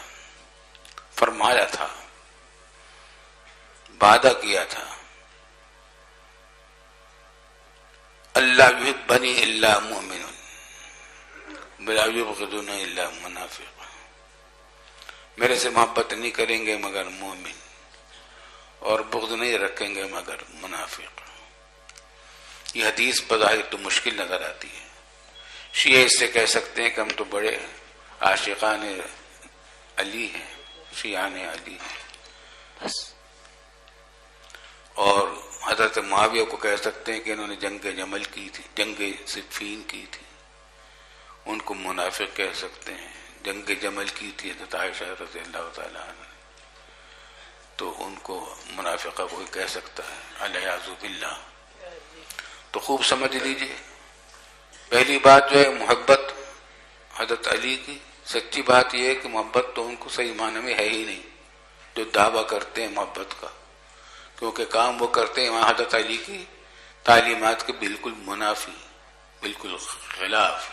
فرمایا تھا، وعدہ کیا تھا، اللہ یحبنی الا مؤمن ولا یبغضنی الا منافق، میرے سے محبت نہیں کریں گے مگر مومن اور بغض نہیں رکھیں گے مگر منافق. یہ حدیث بظاہر تو مشکل نظر آتی ہے. شیعہ اس سے کہہ سکتے ہیں کہ ہم تو بڑے عاشقان علی ہیں، شیعان علی ہیں بس، اور حضرت معاویہ کو کہہ سکتے ہیں کہ انہوں نے جنگ جمل کی تھی، جنگ صفین کی تھی، ان کو منافق کہہ سکتے ہیں. جنگ جمل کی تھی حضرت عائشہ رضی اللہ تعالیٰ عنہ، تو ان کو منافقہ کوئی کہہ سکتا ہے الیاذ باللہ. تو خوب سمجھ لیجئے، پہلی بات جو ہے محبت حضرت علی کی، سچی بات یہ ہے کہ محبت تو ان کو صحیح معنی میں ہے ہی نہیں جو دعویٰ کرتے ہیں محبت کا، کیونکہ کام وہ کرتے ہیں وہاں حضرت علی کی تعلیمات کے بالکل منافی، بالکل خلاف.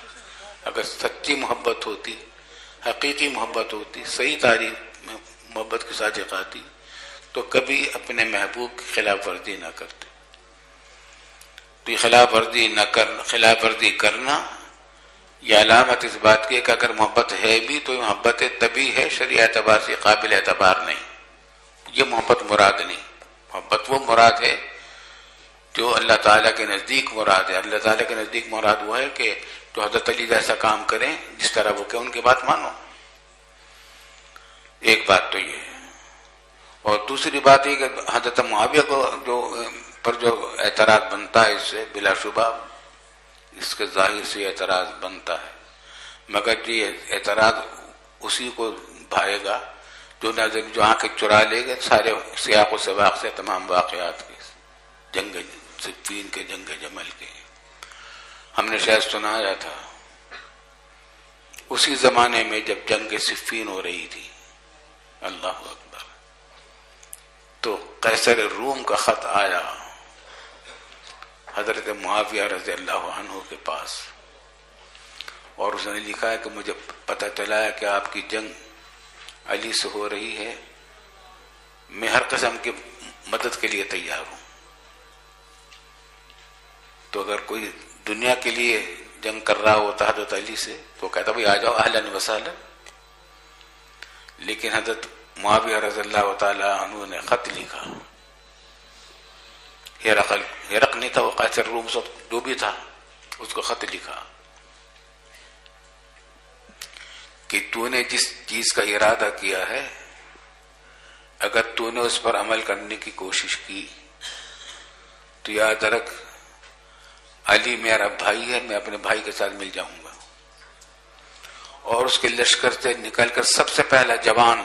اگر سچی محبت ہوتی، حقیقی محبت ہوتی، صحیح تعریف میں محبت کی صادق آتی تو کبھی اپنے محبوب کی خلاف ورزی نہ کرتے. تو یہ خلاف ورزی کرنا یہ علامت اس بات کی کہ اگر محبت ہے بھی تو محبت طبی ہے، شرعی اعتبار سے قابل اعتبار نہیں. یہ محبت مراد نہیں. محبت وہ مراد ہے جو اللہ تعالیٰ کے نزدیک مراد ہے. اللہ تعالیٰ کے نزدیک مراد وہ ہے کہ جو حضرت علی جیسا کام کریں جس طرح وہ کہ ان کی بات مانو. ایک بات تو یہ ہے. اور دوسری بات یہ کہ حضرت معاویہ کو جو اعتراض بنتا ہے اس سے بلا شبہ اس کے ظاہر سے اعتراض بنتا ہے، مگر یہ اعتراض اسی کو بھائے گا جو نظر جو آنکھیں چرا لے گا سارے سیاق و سباق سے، تمام واقعات کے، جنگ صفین کے، جنگ جمل کے. ہم نے شاید سنایا تھا اسی زمانے میں جب جنگ صفین ہو رہی تھی، اللہ اکبر، تو قیصر روم کا خط آیا حضرت معاویہ رضی اللہ عنہ کے پاس، اور اس نے لکھا ہے کہ مجھے پتہ چلا ہے کہ آپ کی جنگ علی سے ہو رہی ہے، میں ہر قسم کی مدد کے لیے تیار ہوں. تو اگر کوئی دنیا کے لیے جنگ کر رہا ہوتا حضرت علی سے تو کہتا بھائی آ جاؤ، اہلاً و سہلاً. لیکن حضرت معاویہ رضی اللہ تعالی عنہ نے خط لکھا. ہرقل نہیں تھا، وہ قیصر روم جو بھی تھا، اس کو خط لکھا کہ تو نے جس چیز کا ارادہ کیا ہے اگر تو نے اس پر عمل کرنے کی کوشش کی تو یاد رکھ علی میرا بھائی ہے، میں اپنے بھائی کے ساتھ مل جاؤں گا، اور اس کے لشکر سے نکل کر سب سے پہلا جوان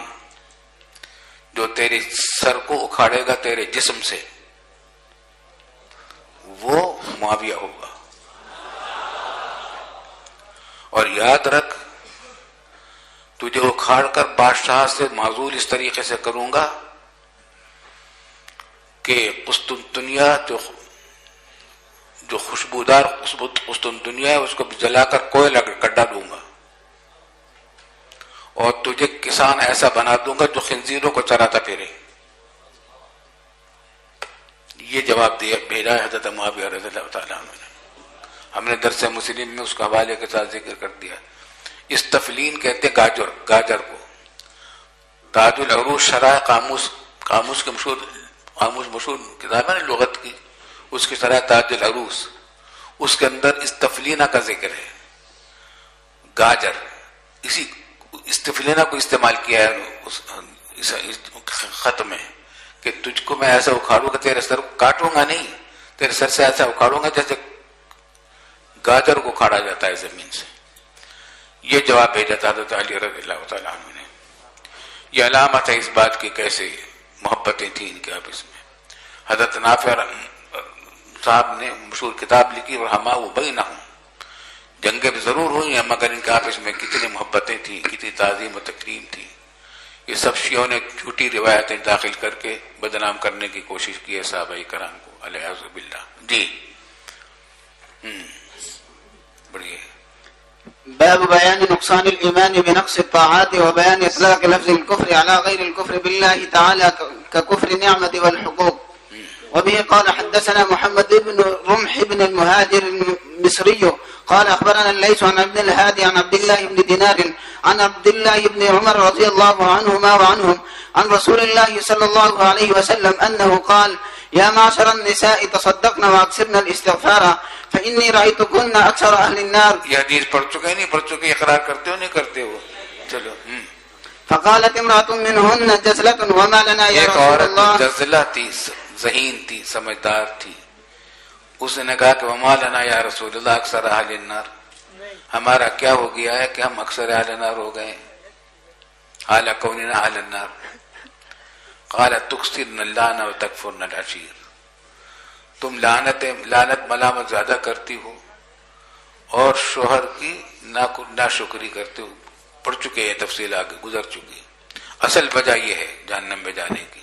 جو تیرے سر کو اکھاڑے گا تیرے جسم سے وہ معاویہ ہوگا. اور یاد رکھ تجھے اکھاڑ کر بادشاہ سے معزول اس طریقے سے کروں گا کہ قسطنطنیہ جو خوشبودار قسطنطنیہ ہے اس کو جلا کر کوئلہ کر ڈالوں گا، اور تجھے کسان ایسا بنا دوں گا جو خنزیروں کو چراتا پھرے. یہ جواب بھیجا ہے حضرت معاویہ رضی اللہ تعالیٰ عنہ نے. ہم نے درس مسلم میں اس کا حوالے کے ساتھ ذکر کر دیا. استفلین کہتے گاجر کو. تاج العروض شرح قاموس کے مشہور کتاب ہے نا لغت کی، اس کی شرح تاج العروض، اس کے اندر استفلینہ کا ذکر ہے. گاجر، اسی استفلینہ کو استعمال کیا ہے اس خط میں کہ تجھ کو میں ایسا اکھاڑوں گا، تیرے سر کاٹوں گا نہیں، تیرے سر سے ایسا اکھاڑوں گا جیسے گاجر کو کھاڑا جاتا ہے زمین سے. یہ جواب بھیجا تھا حضرت علی رضی اللہ تعالیٰ عنہ نے. یہ علامت ہے اس بات کی کیسے محبتیں تھیں ان کے آپس میں. حضرت نافع صاحب نے مشہور کتاب لکھی رحماء بینہم، جنگیں ضرور ہوئی ہیں مگر ان کے آپس میں کتنی محبتیں تھیں، کتنی تعظیم و تکریم تھی. یہ سب شیعوں نے جھوٹی روایتیں داخل کر کے بدنام کرنے کی کوشش کی ہے صحابہ کرام کو علیہ باللہ. جی بڑھئے. باب بيان نقصان الإيمان بنقص الطاعات وبيان إطلاق لفظ الكفر على غير الكفر بالله تعالى ككفر النعمة والحقوق. وبه قال حدثنا محمد بن رمح بن المهاجر المصري قال أخبرنا الليث عن ابن الهادي عن عبد الله بن دينار عن عبد الله بن عمر رضي الله عنهما وعنهم عن رسول الله صلى الله عليه وسلم أنه قال يا معشر النساء تصدقن واكثرن الاستغفار فإني رأيتكن أكثر أهل النار. یہ حدیث پڑھ چکے نہیں پڑھ چکے، اقرار کرتے ہو نہیں کرتے ہو؟ چلو. فقالت امرأة منهن جزلة وما لنا يا ایک رسول عورت الله. جزلہ تھی، ذہین تھی، سمجھدار تھی. اس نے کہا کہ وما لنا یا رسول اللہ اکثر اہل النار، ہمارا کیا ہو گیا ہے کہ ہم اکثر اہل نار ہو گئے حال کوننا اہل النار. قالت تکثرن اللعن وتکفرن العشیر، تم لعنت ملامت زیادہ کرتی ہو اور شوہر کی ناشکری کرتے ہو. پڑھ چکے ہیں تفصیل آگے گزر چکی. اصل وجہ یہ ہے جہنم میں جانے کی.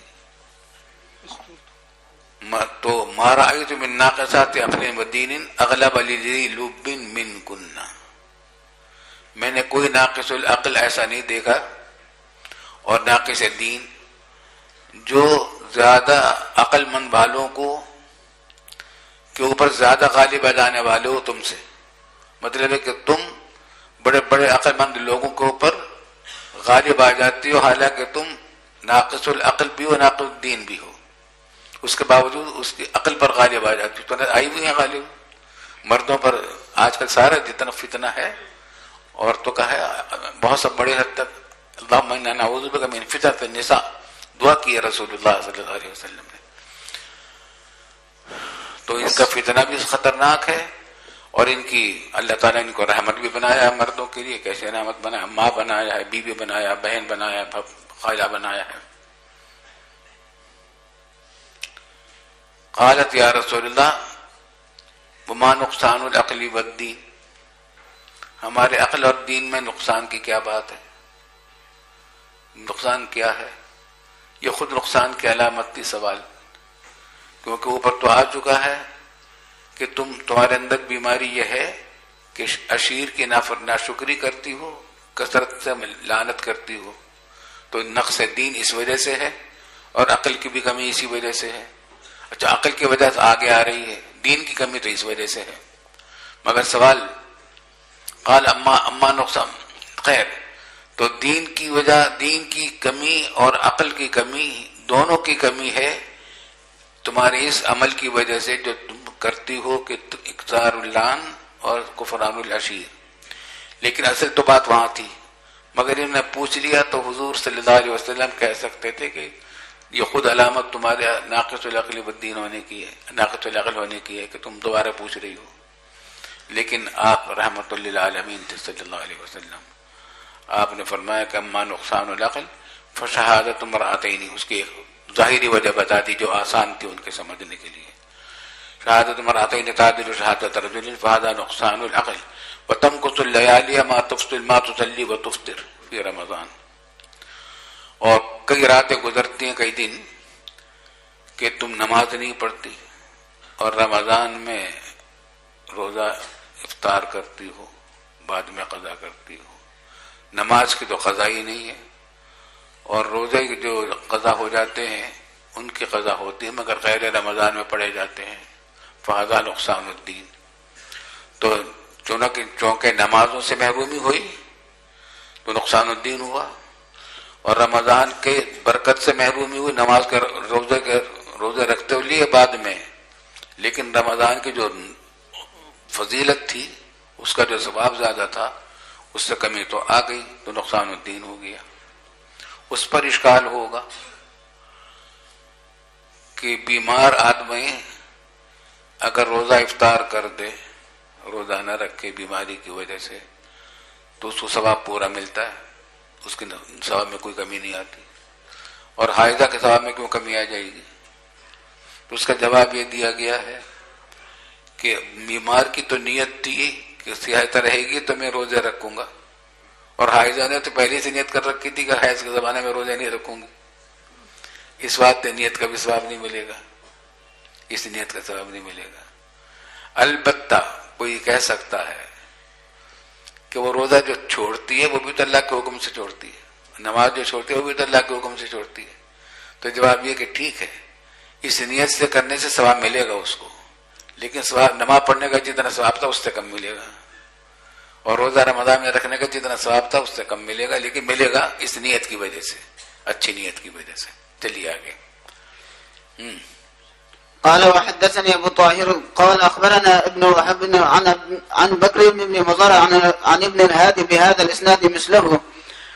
تو ما رأیت من ناقصات عقل ودین اغلب لذی لب منکن، میں نے کوئی ناقص العقل ایسا نہیں دیکھا اور ناقص دین جو زیادہ عقل مند والوں کو کے اوپر زیادہ غالب آ جانے والے ہو تم سے. مطلب ہے کہ تم بڑے بڑے عقل مند لوگوں کے اوپر غالب آ جاتی ہو، حالانکہ تم ناقص العقل بھی ہو، ناقص الدین بھی ہو، اس کے باوجود اس کی عقل پر غالب آ جاتی ہو. تو آئی ہوئی ہیں غالب مردوں پر آج کل سارا جتنا فتنہ ہے، عورتوں کا ہے بہت سب بڑے حد تک. اللہم انا نعوذ بک من فتنۃ النساء دعا کی ہے رسول اللہ صلی اللہ علیہ وسلم نے. تو ان کا فتنہ بھی خطرناک ہے، اور ان کی اللہ تعالیٰ نے ان کو رحمت بھی بنایا ہے مردوں کے لیے. کیسے رحمت بنایا؟ ماں بنایا ہے، بیوی بنایا، بہن بنایا، خالہ بنایا ہے. قالت یا رسول اللہ وما نقصان العقل والدین، ہمارے عقل اور دین میں نقصان کی کیا بات ہے؟ نقصان کیا ہے؟ یہ خود نقصان کی علامت تھی سوال، کیونکہ اوپر تو آ چکا ہے کہ تمہارے اندر بیماری یہ ہے کہ عشیر کی ناشکری کرتی ہو، کثرت سے لعنت کرتی ہو. تو نقص دین اس وجہ سے ہے، اور عقل کی بھی کمی اسی وجہ سے ہے. اچھا عقل کی وجہ سے آگے آ رہی ہے، دین کی کمی تو اس وجہ سے ہے. مگر سوال قال اما نقصان، خیر تو دین کی وجہ، دین کی کمی اور عقل کی کمی دونوں کی کمی ہے تمہارے اس عمل کی وجہ سے جو تم کرتی ہو کہ اکثار اللعن اور کفران العشیر. لیکن اصل تو بات وہاں تھی، مگر انہوں نے پوچھ لیا تو حضور صلی اللہ علیہ وسلم کہہ سکتے تھے کہ یہ خود علامت تمہارے ناقص العقل والدین ہونے کی ہے، ناقص العقل ہونے کی ہے کہ تم دوبارہ پوچھ رہی ہو. لیکن آپ رحمت للعالمین تھے صلی اللہ علیہ وسلم. آپ نے فرمایا کہ اما نقصان العقل فشہادت امرأتین، اس کی ایک ظاہری وجہ بتا دی جو آسان تھی ان کے سمجھنے کے لیے. شہادت امرأتین تعدل شہادت رجل فہذا نقصان العقل وتمکث اللیالی ما تصلی وتفطر فی رمضان. اور کئی راتیں گزرتی ہیں، کئی دن کہ تم نماز نہیں پڑھتی اور رمضان میں روزہ افطار کرتی ہو، بعد میں قضا کرتی ہو. نماز کی تو قضا ہی نہیں ہے، اور روزے کے جو قضا ہو جاتے ہیں ان کی قضا ہوتی ہے مگر غیر رمضان میں پڑھے جاتے ہیں. فہذا نقصان الدین. تو چونکہ نمازوں سے محرومی ہوئی تو نقصان الدین ہوا، اور رمضان کے برکت سے محرومی ہوئی، نماز کے روزے رکھتے ہوئے بعد میں، لیکن رمضان کی جو فضیلت تھی اس کا جو ثواب زیادہ تھا اس سے کمی تو آ گئی، تو نقصان الدین ہو گیا. اس پر اشکال ہوگا کہ بیمار آدمی اگر روزہ افطار کر دے، روزہ نہ رکھے بیماری کی وجہ سے، تو اس کو ثواب پورا ملتا ہے، اس کے ثواب میں کوئی کمی نہیں آتی. اور حائضہ کے ثواب میں کیوں کمی آ جائے گی؟ تو اس کا جواب یہ دیا گیا ہے کہ بیمار کی تو نیت تھی کہ صحت رہے گی تو میں روزے رکھوں گا، اور حائضہ نے تو پہلے سے نیت کر رکھی تھی کہ حیض کے زمانے میں روزے نہیں رکھوں گی. اس بات نیت کا بھی ثواب نہیں ملے گا، اس نیت کا ثواب نہیں ملے گا. البتہ کوئی کہہ سکتا ہے کہ وہ روزہ جو چھوڑتی ہے وہ بھی تو اللہ کے حکم سے چھوڑتی ہے، نماز جو چھوڑتی ہے وہ بھی تو اللہ کے حکم سے چھوڑتی ہے. تو جواب یہ کہ ٹھیک ہے، اس نیت سے کرنے سے ثواب ملے گا اس کو، لیکن ثواب نماز پڑھنے کا جتنا ثواب تھا اس سے کم ملے گا، اور روزہ رمضان میں رکھنے کا جتنا ثواب تھا اس سے کم ملے گا، لیکن ملے گا اس نیت کی وجہ سے، اچھی نیت کی وجہ سے. چلیے آگے. قال وحدثني أبو طاهر قال أخبرنا ابن وهب عن بكر بن مضر عن ابن الهادي بهذا الإسناد مثله.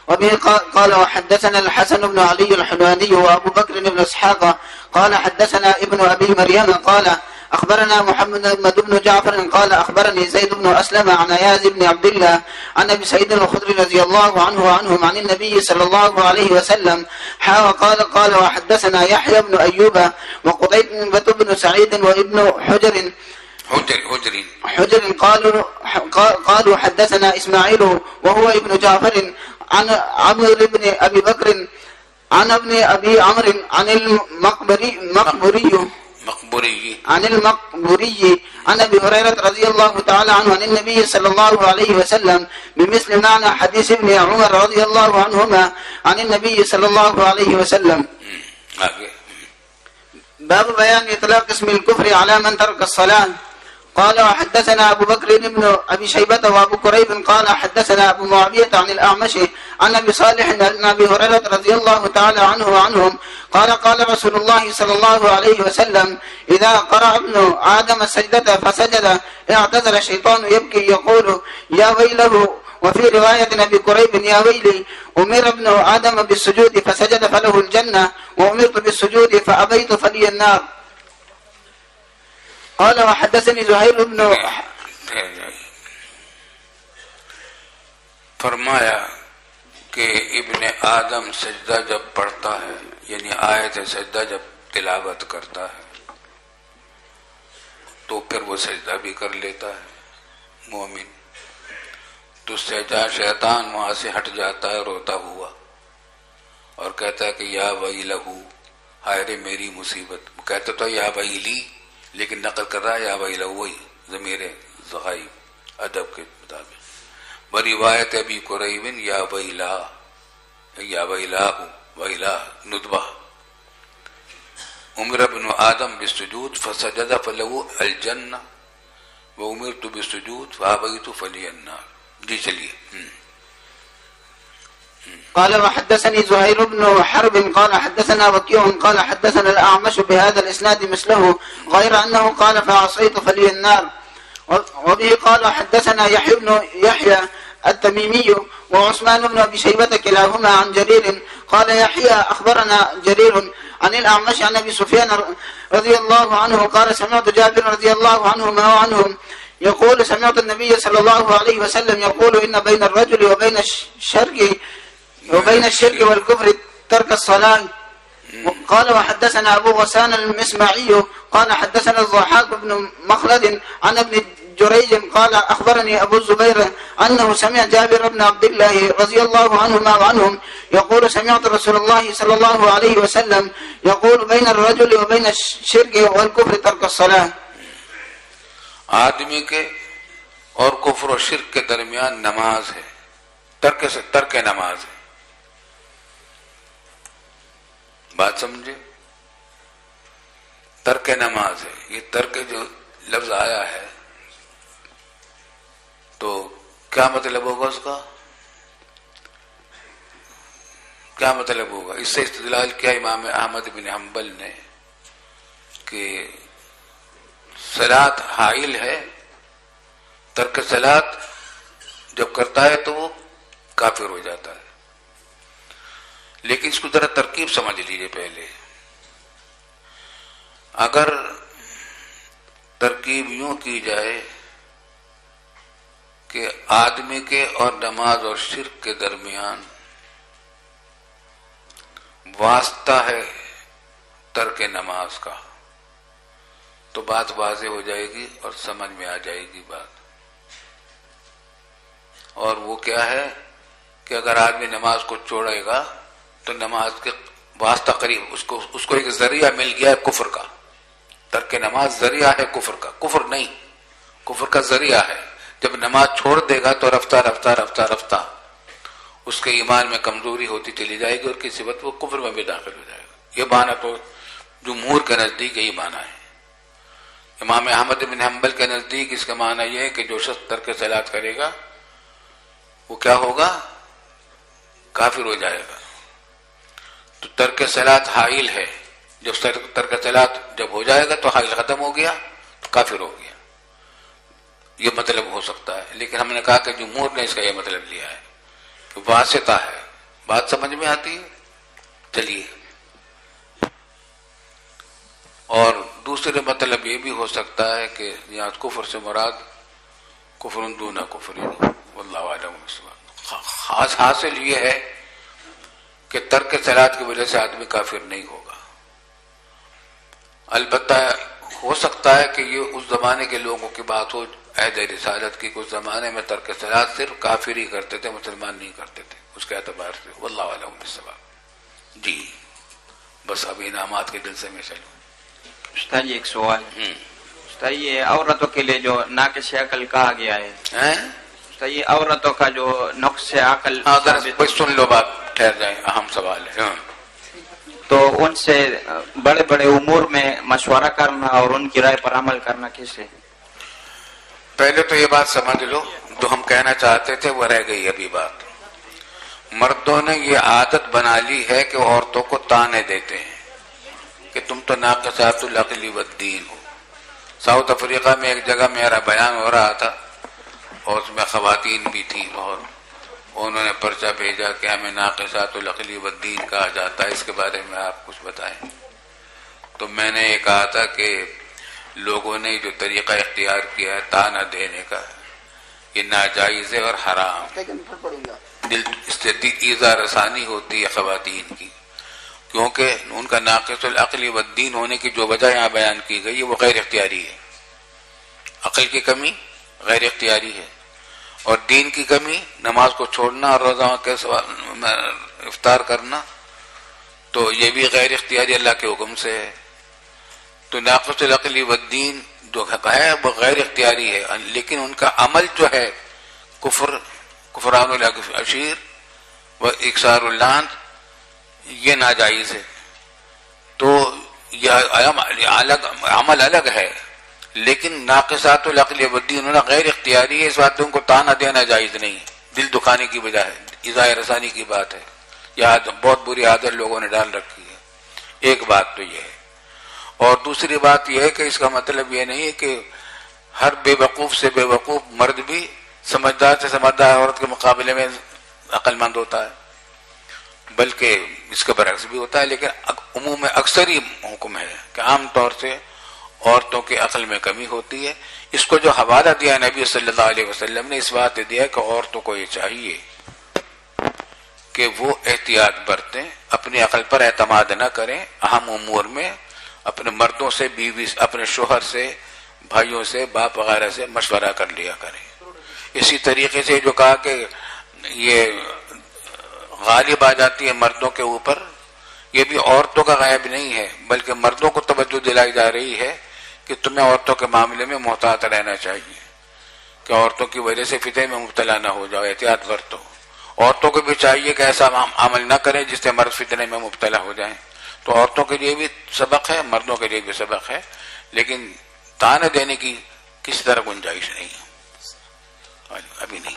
وبه قال وحدثنا الحسن بن علي الحلواني وأبو بكر بن إسحاق قال حدثنا ابن أبي مريم قال أخبرنا محمد بن جعفر قال أخبرني زيد بن أسلم عن أياز بن عبد الله عن أبي سعيد الخدري رضي الله عنهم عن النبي صلى الله عليه وسلم قال وحدثنا يحيى بن أيوب وقتيبة بن سعيد وابن حجر قالوا حدثنا إسماعيل وهو ابن جعفر عن عمرو بن أبي بكر عن ابن أبي عمرو عن المقبري عن ابي هريره رضي الله تعالى عنه عن النبي صلى الله عليه وسلم بمثل معنى حديث ابن عمر رضي الله عنهما عن النبي صلى الله عليه وسلم. باب بيان اطلاق اسم الكفر على من ترك الصلاه. قال وحدثنا أبو بكر بن أبي شيبة وأبو كريب قال حدثنا أبو معاوية عن الأعمش عن أبي صالح عن أبي هريرة رضي الله تعالى عنه وعنهم قال قال رسول الله صلى الله عليه وسلم إذا قرأ ابن آدم السجدة فسجد اعتذر الشيطان يبكي يقول يا ويله. وفي رواية أبي كريب يا ويلي أمر ابن آدم بالسجود فسجد فله الجنة وأمرت بالسجود فأبيت فلي النار. قال وحدثني زهير بن فرمایا کہ ابن آدم سجدہ جب پڑھتا ہے یعنی آیت سجدہ جب تلاوت کرتا ہے تو پھر وہ سجدہ بھی کر لیتا ہے مومن، تو سجدہ شیطان وہاں سے ہٹ جاتا ہے روتا ہوا اور کہتا ہے کہ یا ویلہ، ہائے رے میری مصیبت. کہتا تو یا ویلی لیکن نقل کر رہا ہے یا ویلہ، وہی ضمیر غائب ادب کے مطابق. بروایت ابی قریب یا ویلا، یا ویلہ ویلہ ندبہ. امر ابن آدم بالسجود فسجد فلہ الجنہ وامرت بالسجود فابیت فلی النار. جی چلیے. قال وحدثني زهير بن حرب قال حدثنا وكيع قال حدثنا الأعمش بهذا الإسناد مثله غير أنه قال فعصيت فلي النار. وبه قال حدثنا يحيى بن يحيى التميمي وعثمان بن أبي شيبة كلاهما عن جرير قال يحيى أخبرنا جرير عن الأعمش عن أبي سفيان رضي الله عنه قال سمعت جابر رضي الله عنهما وعنهم يقول سمعت النبي صلى الله عليه وسلم يقول إن بين الرجل وبين الشرك والكفر ترك الصلاة. قال وحدثنا أبو غسان المسمعي قال حدثنا الضحاك بن مخلد عن ابن جريج قال أخبرني أبو الزبير أنه سمع جابر بن عبد الله رضي الله عنهما وعنهم يقول سمعت رسول الله صلى الله عليه وسلم يقول بين الرجل وبين الشرك والكفر ترك الصلاة. آدمی کے اور کفر و شرک کے درمیان نماز ہے، ترک نماز ہے. بات سمجھے؟ ترک نماز ہے. یہ ترک جو لفظ آیا ہے تو کیا مطلب ہوگا اس کا؟ کیا مطلب ہوگا؟ اس سے استدلال کیا امام احمد بن حنبل نے کہ صلاۃ حائل ہے، ترک صلاۃ جب کرتا ہے تو وہ کافر ہو جاتا ہے. لیکن اس کو ذرا ترکیب سمجھ لیجیے پہلے. اگر ترکیب یوں کی جائے کہ آدمی کے اور نماز اور شرک کے درمیان واسطہ ہے ترک نماز کا، تو بات واضح ہو جائے گی اور سمجھ میں آ جائے گی بات. اور وہ کیا ہے کہ اگر آدمی نماز کو چھوڑے گا تو نماز کے واسطہ قریب اس کو ایک ذریعہ مل گیا ہے کفر کا. ترک نماز ذریعہ ہے کفر کا، کفر نہیں، کفر کا ذریعہ ہے. جب نماز چھوڑ دے گا تو رفتہ رفتہ رفتہ رفتہ اس کے ایمان میں کمزوری ہوتی چلی جائے گی اور کسی وقت وہ کفر میں بھی داخل ہو جائے گا. یہ معنی تو جمہور کے نزدیک یہی معنی ہے. امام احمد بن حنبل کے نزدیک اس کا معنی یہ ہے کہ جو شخص ترک صلاۃ کرے گا وہ کیا ہوگا؟ کافر ہو جائے گا. تو ترک صلاۃ حائل ہے. جب ترک صلاۃ جب ہو جائے گا تو حائل ختم ہو گیا تو کافر ہو گیا. یہ مطلب ہو سکتا ہے. لیکن ہم نے کہا کہ جمہور نے اس کا یہ مطلب لیا ہے کہ واسطہ ہے. بات سمجھ میں آتی ہے؟ چلیے. اور دوسرے مطلب یہ بھی ہو سکتا ہے کہ یہاں کفر سے مراد کفر دون کفر، واللہ اعلم. خاص حاصل یہ ہے کہ ترک صلاۃ کی وجہ سے آدمی کافر نہیں ہوگا. البتہ ہو سکتا ہے کہ یہ اس زمانے کے لوگوں کی بات ہو، عہد رسالت کی. کچھ زمانے میں ترک صلاۃ صرف کافر ہی کرتے تھے، مسلمان نہیں کرتے تھے. اس کے اعتبار سے واللہ اعلم بالصواب. جی بس اب انعامات کے جلسے میں چلو. استاد جی ایک سوال ہے. استاد یہ عورتوں کے لیے جو ناقص عقل کہا گیا ہے، استاد یہ عورتوں کا جو نقص عقل سن لو، بات ٹھہر جائیں، اہم سوال ہے. تو ان سے بڑے بڑے امور میں مشورہ کرنا اور ان کی رائے پر عمل کرنا کیسے؟ پہلے تو یہ بات سمجھ لو، جو ہم کہنا چاہتے تھے وہ رہ گئی ابھی بات. مردوں نے یہ عادت بنا لی ہے کہ عورتوں کو طعنے دیتے ہیں کہ تم تو ناقصات العقل والدین ہو. ساؤتھ افریقہ میں ایک جگہ میرا بیان ہو رہا تھا اور اس میں خواتین بھی تھیں، اور انہوں نے پرچہ بھیجا کہ ہمیں ناقصات العقل والدین کہا جاتا ہے، اس کے بارے میں آپ کچھ بتائیں. تو میں نے یہ کہا تھا کہ لوگوں نے جو طریقہ اختیار کیا ہے طعنہ دینے کا، یہ ناجائز ہے اور حرام. دل اس سے ایذا رسانی ہوتی ہے خواتین کی، کیونکہ ان کا ناقص العقل والدین ہونے کی جو وجہ یہاں بیان کی گئی ہے وہ غیر اختیاری ہے. عقل کی کمی غیر اختیاری ہے، اور دین کی کمی نماز کو چھوڑنا اور روزہ کے افطار کرنا تو یہ بھی غیر اختیاری اللہ کے حکم سے ہے. تو ناقص العقل والدین جو ہے وہ غیر اختیاری ہے، لیکن ان کا عمل جو ہے کفران العشیر و اکثار اللعن یہ ناجائز ہے. تو یہ عمل الگ ہے، لیکن ناقصات العقل والدین ہونا غیر اختیاری ہے. اس بات پہ ان کو طعنہ دینا جائز نہیں ہے، دل دکھانے کی بجائے ایذا رسانی کی بات ہے. یہ بہت بری عادت لوگوں نے ڈال رکھی ہے. ایک بات تو یہ ہے، اور دوسری بات یہ ہے کہ اس کا مطلب یہ نہیں ہے کہ ہر بے وقوف سے بے وقوف مرد بھی سمجھدار سے سمجھدار عورت کے مقابلے میں عقل مند ہوتا ہے، بلکہ اس کا برعکس بھی ہوتا ہے. لیکن عموم میں اکثر ہی حکم ہے کہ عام طور سے عورتوں کے عقل میں کمی ہوتی ہے. اس کو جو حوالہ دیا نبی صلی اللہ علیہ وسلم نے، اس بات دیا کہ عورتوں کو یہ چاہیے کہ وہ احتیاط برتیں، اپنی عقل پر اعتماد نہ کریں، اہم امور میں اپنے مردوں سے، بیوی سے، اپنے شوہر سے، بھائیوں سے، باپ وغیرہ سے مشورہ کر لیا کریں. اسی طریقے سے جو کہا کہ یہ غالب آ جاتی ہے مردوں کے اوپر، یہ بھی عورتوں کا غائب نہیں ہے، بلکہ مردوں کو توجہ دلائی جا رہی ہے کہ تمہیں عورتوں کے معاملے میں محتاط رہنا چاہیے، کہ عورتوں کی وجہ سے فتنے میں مبتلا نہ ہو جاؤ، احتیاط برتو. عورتوں کو بھی چاہیے کہ ایسا عمل نہ کریں جس سے مرد فتنے میں مبتلا ہو جائیں. تو عورتوں کے لیے بھی سبق ہے، مردوں کے لیے بھی سبق ہے، لیکن طعنہ دینے کی کسی طرح گنجائش نہیں ہے، ابھی نہیں.